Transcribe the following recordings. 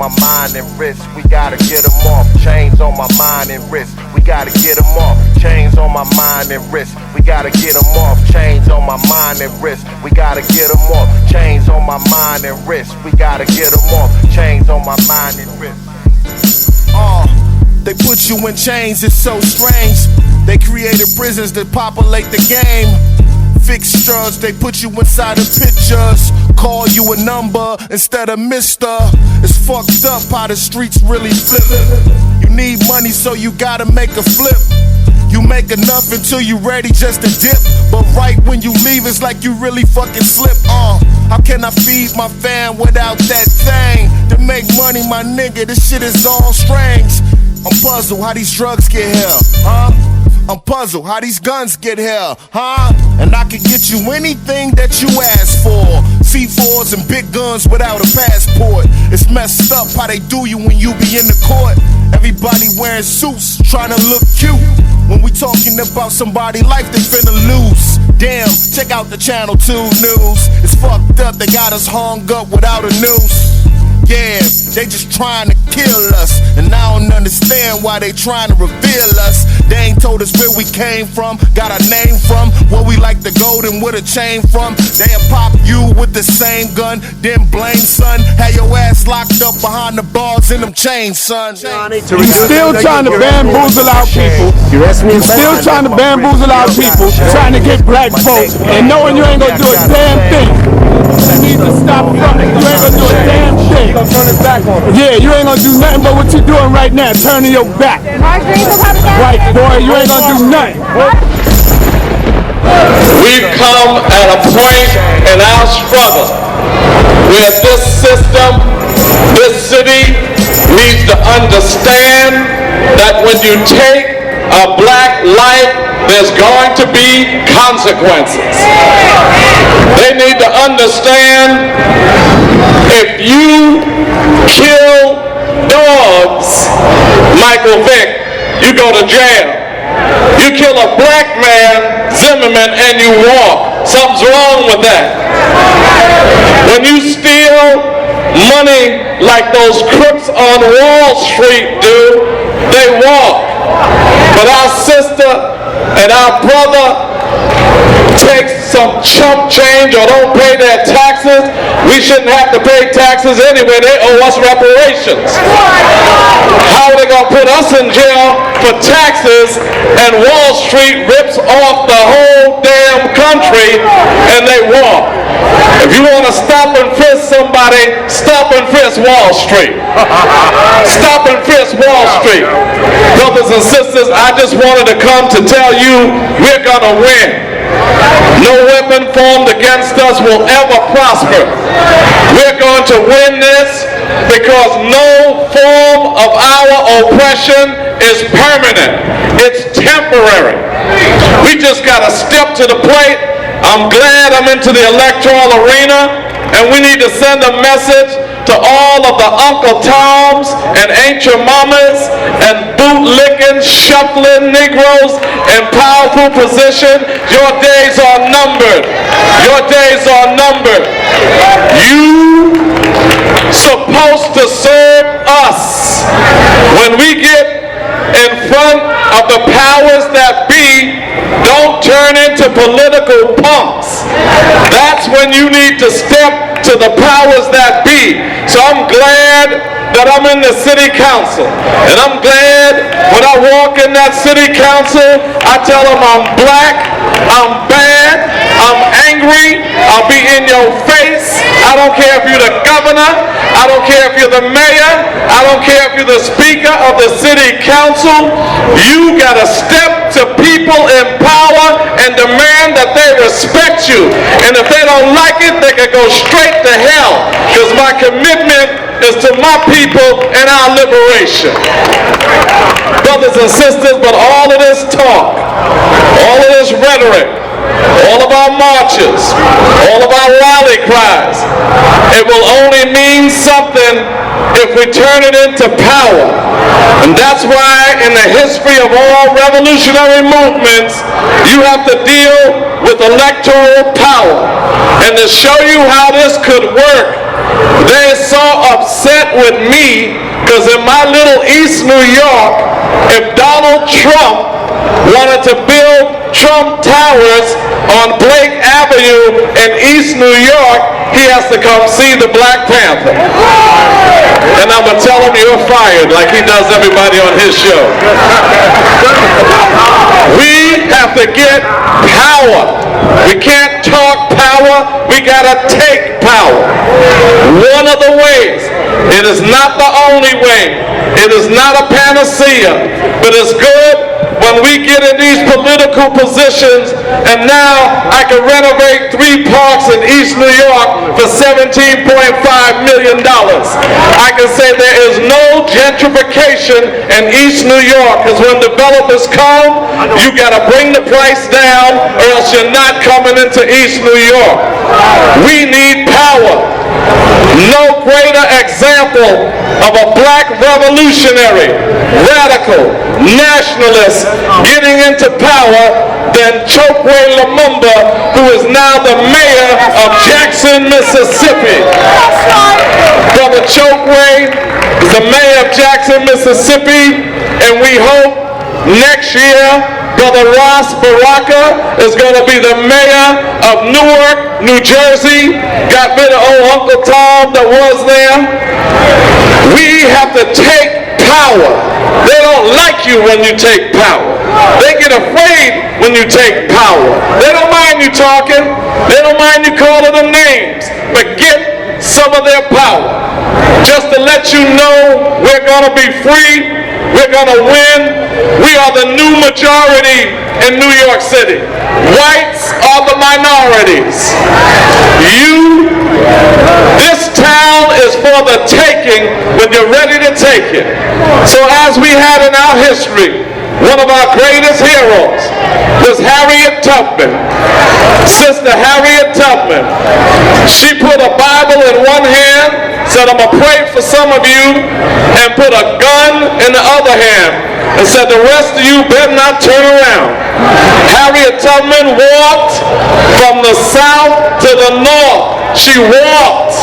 my mind and wrist, we gotta get them off. Chains on my mind and wrist, we gotta get them off. Chains on my mind and wrist, we gotta get them off. Chains on my mind and wrist, we gotta get them off. Chains on my mind and wrist, we gotta get them off. Chains on my mind and wrist. They put you in chains, it's so strange. They created prisons that populate the game. Fixtures, they put you inside of pictures. Call you a number instead of mister. It's fucked up how the streets really flip. You need money, so you gotta make a flip. You make enough until you ready just to dip. But right when you leave, it's like you really fucking slip. How can I feed my fam without that thing? To make money, my nigga, this shit is all strange. I'm puzzled how these drugs get here, huh? I'm puzzled how these guns get here, huh? And I can get you anything that you ask for. C4s and big guns without a passport. It's messed up how they do you when you be in the court. Everybody wearing suits, trying to look cute. When we talking about somebody's life, they finna lose. Damn, check out the Channel 2 news. It's fucked up, they got us hung up without a noose. Yeah, they just trying to kill us. And I don't understand why they trying to reveal us. They ain't told us where we came from, got our name from, where we like the gold and where the chain from. They'll pop you with the same gun, then blame son. Had your ass locked up behind the bars in them chains, son. You still trying to bamboozle our people. You still trying to bamboozle our people, trying to get black folks, and knowing you ain't gonna do a damn thing. You need to stop running. You ain't gonna do a damn thing. Yeah, you ain't gonna do nothing but what you doing right now, turning your back. White boy, you ain't gonna do nothing. We've come at a point in our struggle where this system, this city needs to understand that when you take a black life, there's going to be consequences. They need to understand if you kill dogs, Michael Vick, you go to jail. You kill a black man, Zimmerman, and you walk. Something's wrong with that. When you steal money like those crooks on Wall Street do, they walk. But our sister and our brother takes some chump change or don't pay their taxes, we shouldn't have to pay taxes anyway. They owe us reparations. How are they going to put us in jail for taxes and Wall Street rips off the whole damn country and they walk? If you want to stop and frisk somebody, stop and frisk Wall Street. Stop and frisk Wall Street. Brothers and sisters, I just wanted to come to tell you we're going to win. No weapon formed against us will ever prosper. We're going to win this because no form of our oppression is permanent. It's temporary. We just got to step to the plate. I'm glad I'm into the electoral arena, and we need to send a message to all of the Uncle Toms and Ain't Your Mamas and bootlicking, shuffling Negroes in powerful position. Your days are numbered. Your days are numbered. You supposed to serve us. When we get in front of the powers that be, don't turn into political punks. That's when you need to step to the powers that be. So I'm glad that I'm in the city council. And I'm glad when I walk in that city council, I tell them I'm black, I'm bad, I'm angry, I'll be in your face. I don't care if you're the governor, I don't care if you're the mayor, I don't care if you're the speaker of the city council. You gotta step to people in power and demand that they respect you. And if they don't like it, they can go straight to hell. Because my commitment is to my people and our liberation. Brothers and sisters, but all of this talk, all of this rhetoric, all of our marches, all of our rally cries, it will only mean something if we turn it into power. And that's why in the history of all revolutionary movements, you have to deal with electoral power. And to show you how this could work, they saw a upset with me because in my little East New York, if Donald Trump wanted to build Trump Towers on Blake Avenue in East New York, he has to come see the Black Panther. And I'm going to tell him you're fired like he does everybody on his show. We have to get power. We can't talk power, we got to take power. One of the ways, it is not the only way, it is not a panacea, but it's good when we get in these political positions, and now I can renovate 3 parks in East New York for $17.5 million. I can say there is no gentrification in East New York, because when developers come, you got to bring the price down or else you're not coming into East New York. We need power. No greater example of a black revolutionary, radical, nationalist getting into power than Chokwe Lumumba, who is now the mayor of Jackson, Mississippi. Brother Chokwe is the mayor of Jackson, Mississippi, and we hope next year Brother Ross Baraka is going to be the mayor of Newark, New Jersey. Got rid of old Uncle Tom that was there. We have to take power. They don't like you when you take power. They get afraid when you take power. They don't mind you talking. They don't mind you calling them names. But get some of their power. Just to let you know we're going to be free. We're going to win. We are the new majority in New York City. Whites are the minorities. This town is for the taking when you're ready to take it. So as we had in our history, one of our greatest heroes was Harriet Tubman. Sister Harriet Tubman. She put a Bible in one hand, said, I'm going to pray for some of you, and put a gun in the other hand, and said, the rest of you better not turn around. Harriet Tubman walked from the south to the north. She walked,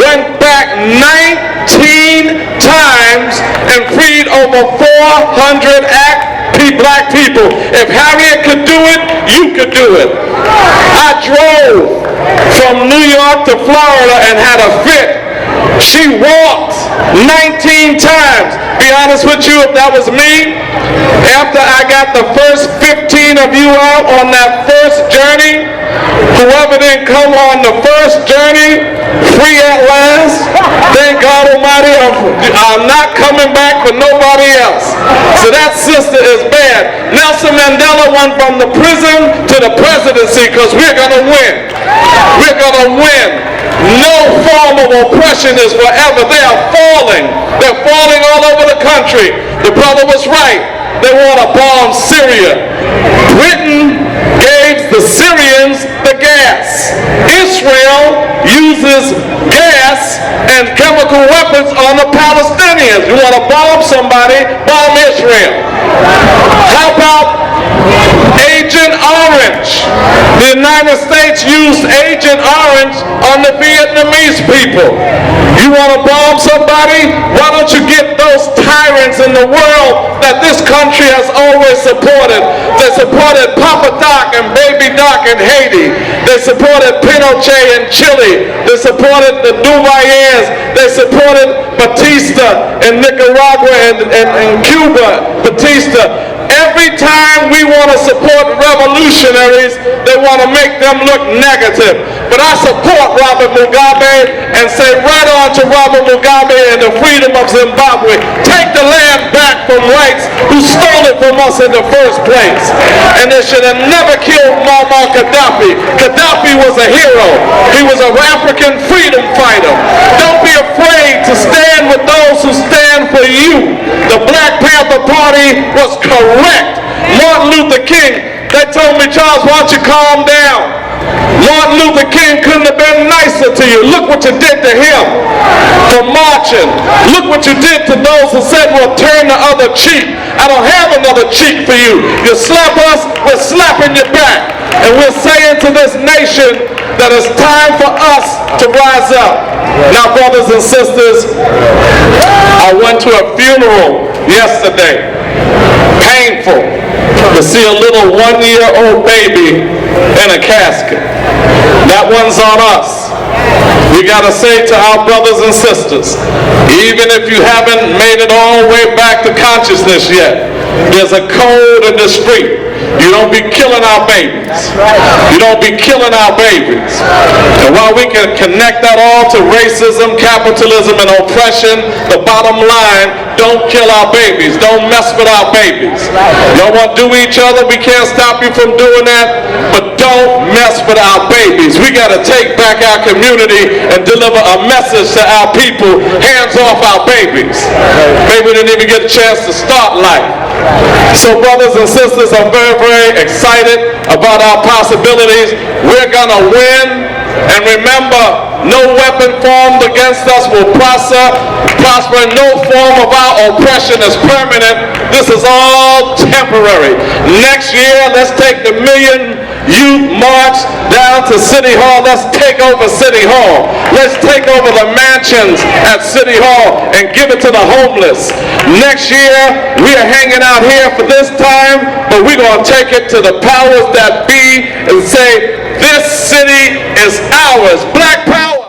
went back 19 times, and freed over 400 black people. If Harriet could do it, you could do it. I drove from New York to Florida and had a fit. She walked 19 times. Be honest with you, if that was me, after I got the first 15 of you out on that first journey, whoever didn't come on the first journey, free at last, thank God Almighty, I'm not coming back for nobody else. So that sister is bad. Nelson Mandela went from the prison to the presidency because we're going to win. We're going to win. No form of oppression is forever. They are falling. They're falling all over the country. The brother was right. They want to bomb Syria. Britain gave the Syrians the gas. Israel uses gas and chemical weapons on the Palestinians. You want to bomb somebody, bomb Israel. How about Agent Orange? The United States used Agent Orange on the Vietnamese people. You want to bomb somebody? Why don't you get those tyrants in the world that this country has always supported? They supported Papa Doc and Baby Doc in Haiti. They supported Pinochet in Chile. They supported the Duvaliers. They supported Batista in Nicaragua and Cuba. Batista. Every time we want to support revolutionaries, they want to make them look negative. But I support Robert Mugabe and say right on to Robert Mugabe and the freedom of Zimbabwe. Take the land back from whites who stole it from us in the first place. And they should have never killed Muammar Gaddafi. Gaddafi was a hero. He was an African freedom fighter. Don't be afraid to stand with those who stand for you. The Black Panther Party was correct. Martin Luther King, they told me, Charles, why don't you calm down? Martin Luther King couldn't have been nicer to you. Look what you did to him. for marching. Look what you did to those who said, well, turn the other cheek. I don't have another cheek for you. You slap us, we're slapping you back. And we're saying to this nation that it's time for us to rise up. Now, brothers and sisters, I went to a funeral yesterday. Painful to see a little 1-year-old baby in a casket. That one's on us. We got to say to our brothers and sisters, even if you haven't made it all the way back to consciousness yet, there's a code in the street. You don't be killing our babies. You don't be killing our babies. And while we can connect that all to racism, capitalism, and oppression, the bottom line, don't kill our babies. Don't mess with our babies. Y'all want to do each other? We can't stop you from doing that. But don't mess with our babies. We got to take back our community and deliver a message to our people. Hands off our babies. Maybe we didn't even get a chance to start life. So brothers and sisters, I'm very, very excited about our possibilities. We're going to win. And remember, no weapon formed against us will prosper. No form of our oppression is permanent. This is all temporary. Next year, let's take the million youth march down to City Hall. Let's take over City Hall. Let's take over the mansions at City Hall and give it to the homeless. Next year, we are hanging out here for this time, but we're going to take it to the powers that be and say, this city is ours. Black power.